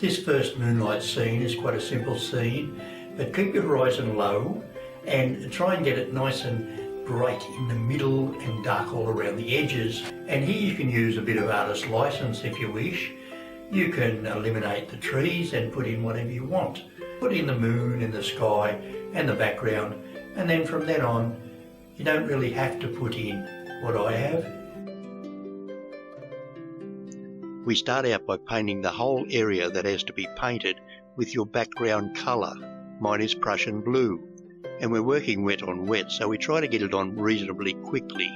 This first moonlight scene is quite a simple scene, but keep your horizon low and try and get it nice and bright in the middle and dark all around the edges. And here you can use a bit of artist license if you wish. You can eliminate the trees and put in whatever you want. Put in the moon and the sky and the background, and then from then on you don't really have to put in what I have. We start out by painting the whole area that has to be painted with your background colour. Mine is Prussian blue, and we're working wet on wet, so we try to get it on reasonably quickly.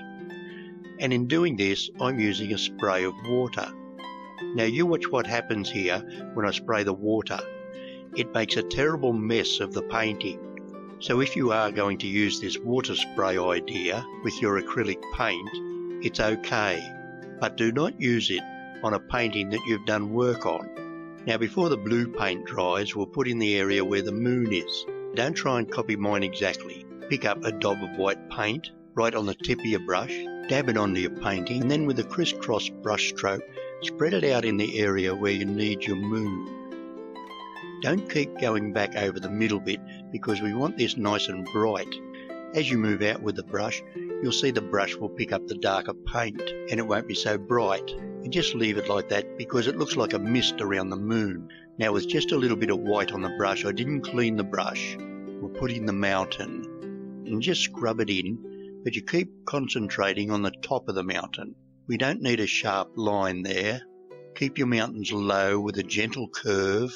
And in doing this, I'm using a spray of water. Now you watch what happens here when I spray the water. It makes a terrible mess of the painting. So if you are going to use this water spray idea with your acrylic paint, it's okay, but do not use it on a painting that you've done work on. Now before the blue paint dries, we'll put in the area where the moon is. Don't try and copy mine exactly. Pick up a daub of white paint right on the tip of your brush, dab it onto your painting, and then with a crisscross brush stroke, spread it out in the area where you need your moon. Don't keep going back over the middle bit because we want this nice and bright. As you move out with the brush, you'll see the brush will pick up the darker paint and it won't be so bright. And just leave it like that because it looks like a mist around the moon. Now with just a little bit of white on the brush, I didn't clean the brush. We'll put in the mountain and just scrub it in, but you keep concentrating on the top of the mountain. We don't need a sharp line there. Keep your mountains low with a gentle curve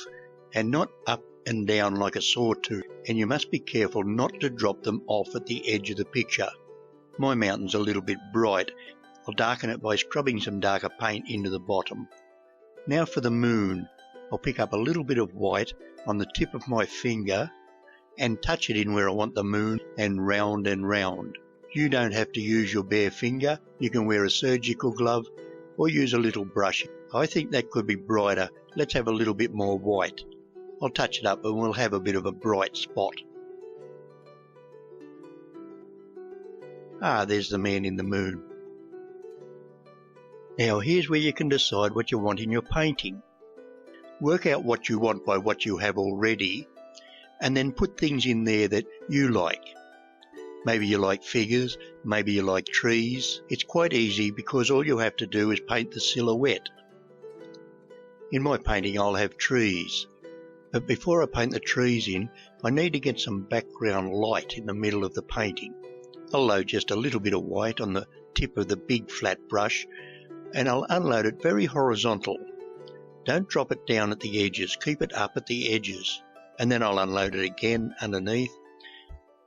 and not up and down like a sawtooth. And you must be careful not to drop them off at the edge of the picture. My mountain's a little bit bright. I'll darken it by scrubbing some darker paint into the bottom. Now for the moon, I'll pick up a little bit of white on the tip of my finger and touch it in where I want the moon and round and round. You don't have to use your bare finger. You can wear a surgical glove or use a little brush. I think that could be brighter. Let's have a little bit more white. I'll touch it up and we'll have a bit of a bright spot. Ah, there's the man in the moon. Now here's where you can decide what you want in your painting. Work out what you want by what you have already, and then put things in there that you like. Maybe you like figures, maybe you like trees. It's quite easy because all you have to do is paint the silhouette. In my painting I'll have trees, but before I paint the trees in, I need to get some background light in the middle of the painting. I'll load just a little bit of white on the tip of the big flat brush, and I'll unload it very horizontal. Don't drop it down at the edges, keep it up at the edges, and then I'll unload it again underneath.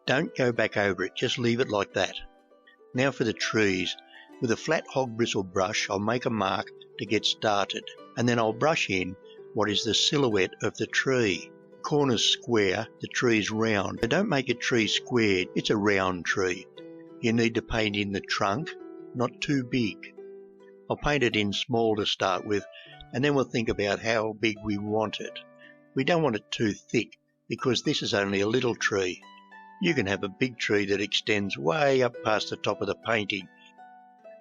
Don't go back over it, just leave it like that. Now for the trees. With a flat hog bristle brush, I'll make a mark to get started, and then I'll brush in what is the silhouette of the tree. The corner's square, the tree's round. So don't make a tree squared, it's a round tree. You need to paint in the trunk, not too big. I'll paint it in small to start with, and then we'll think about how big we want it. We don't want it too thick because this is only a little tree. You can have a big tree that extends way up past the top of the painting.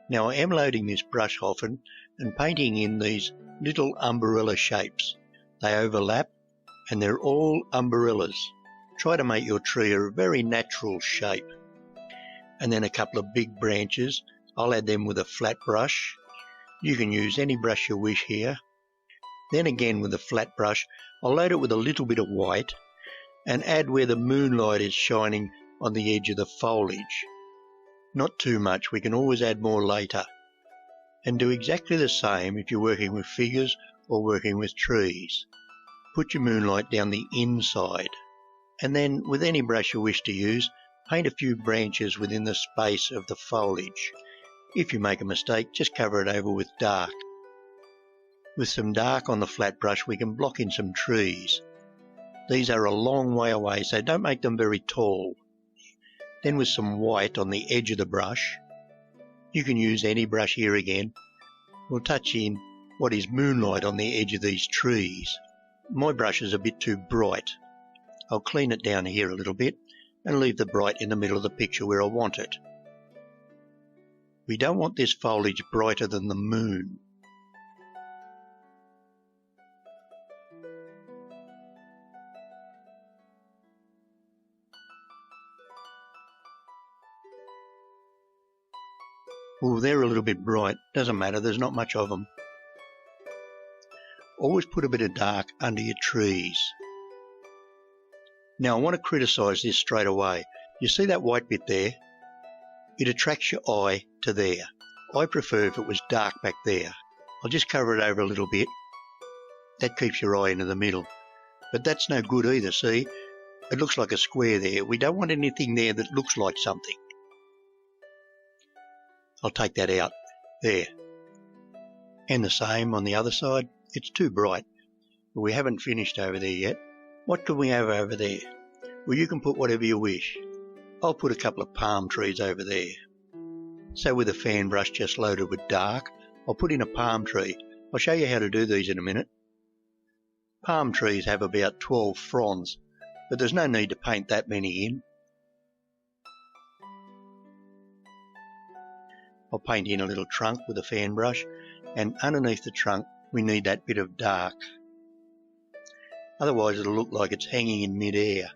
Now I am loading this brush often and painting in these little umbrella shapes. They overlap and they're all umbrellas. Try to make your tree a very natural shape. And then a couple of big branches. I'll add them with a flat brush. You can use any brush you wish here. Then again with a flat brush, I'll load it with a little bit of white and add where the moonlight is shining on the edge of the foliage. Not too much, we can always add more later. And do exactly the same if you're working with figures or working with trees. Put your moonlight down the inside, and then with any brush you wish to use, paint a few branches within the space of the foliage. If you make a mistake, just cover it over with dark. With some dark on the flat brush, we can block in some trees. These are a long way away, so don't make them very tall. Then with some white on the edge of the brush, you can use any brush here again. We'll touch in what is moonlight on the edge of these trees. My brush is a bit too bright. I'll clean it down here a little bit and leave the bright in the middle of the picture where I want it. We don't want this foliage brighter than the moon. Well, they're a little bit bright. Doesn't matter, there's not much of them. Always put a bit of dark under your trees. Now I want to criticise this straight away. You see that white bit there? It attracts your eye to there. I prefer if it was dark back there. I'll just cover it over a little bit. That keeps your eye into the middle. But that's no good either, see? It looks like a square there. We don't want anything there that looks like something. I'll take that out. There. And the same on the other side. It's too bright. But we haven't finished over there yet. What can we have over there? Well, you can put whatever you wish. I'll put a couple of palm trees over there. So with a fan brush just loaded with dark, I'll put in a palm tree. I'll show you how to do these in a minute. Palm trees have about 12 fronds, but there's no need to paint that many in. I'll paint in a little trunk with a fan brush, and underneath the trunk we need that bit of dark. Otherwise it'll look like it's hanging in mid-air.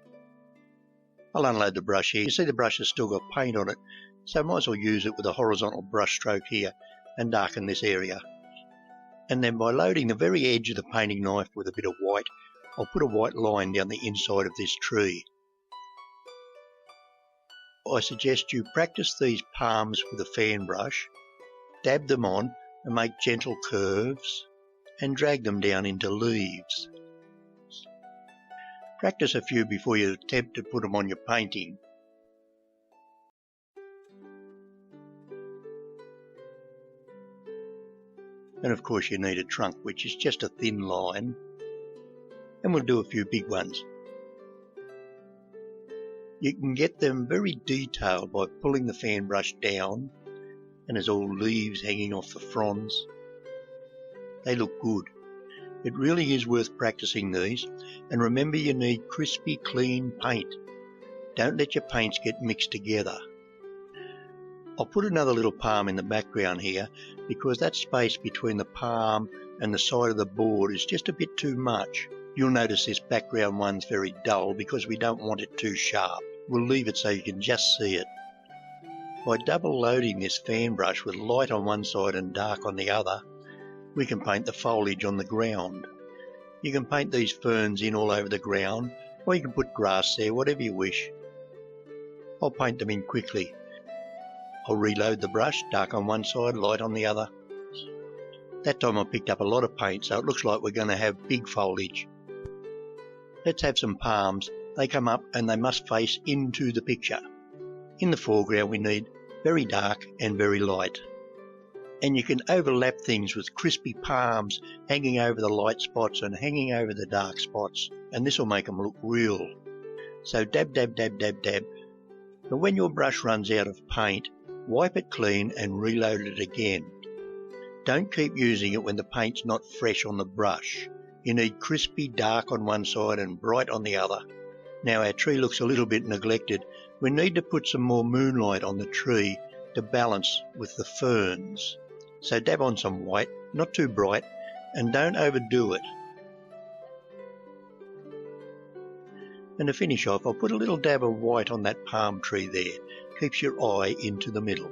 I'll unload the brush here. You see the brush has still got paint on it, so I might as well use it with a horizontal brush stroke here and darken this area. And then by loading the very edge of the painting knife with a bit of white, I'll put a white line down the inside of this tree. I suggest you practice these palms with a fan brush, dab them on and make gentle curves, and drag them down into leaves. Practice a few before you attempt to put them on your painting. And of course you need a trunk, which is just a thin line, and we'll do a few big ones. You can get them very detailed by pulling the fan brush down, and there's all leaves hanging off the fronds. They look good. It really is worth practicing these, and remember you need crispy, clean paint. Don't let your paints get mixed together. I'll put another little palm in the background here because that space between the palm and the side of the board is just a bit too much. You'll notice this background one's very dull because we don't want it too sharp. We'll leave it so you can just see it. By double loading this fan brush with light on one side and dark on the other, we can paint the foliage on the ground. You can paint these ferns in all over the ground, or you can put grass there, whatever you wish. I'll paint them in quickly. I'll reload the brush, dark on one side, light on the other. That time I picked up a lot of paint, so it looks like we're going to have big foliage. Let's have some palms. They come up and they must face into the picture. In the foreground we need very dark and very light. And you can overlap things with crispy palms hanging over the light spots and hanging over the dark spots, and this will make them look real. So dab, dab, dab, dab, dab. But when your brush runs out of paint, wipe it clean and reload it again. Don't keep using it when the paint's not fresh on the brush. You need crispy dark on one side and bright on the other. Now our tree looks a little bit neglected. We need to put some more moonlight on the tree to balance with the ferns. So dab on some white, not too bright, and don't overdo it. And to finish off, I'll put a little dab of white on that palm tree there. Keeps your eye into the middle.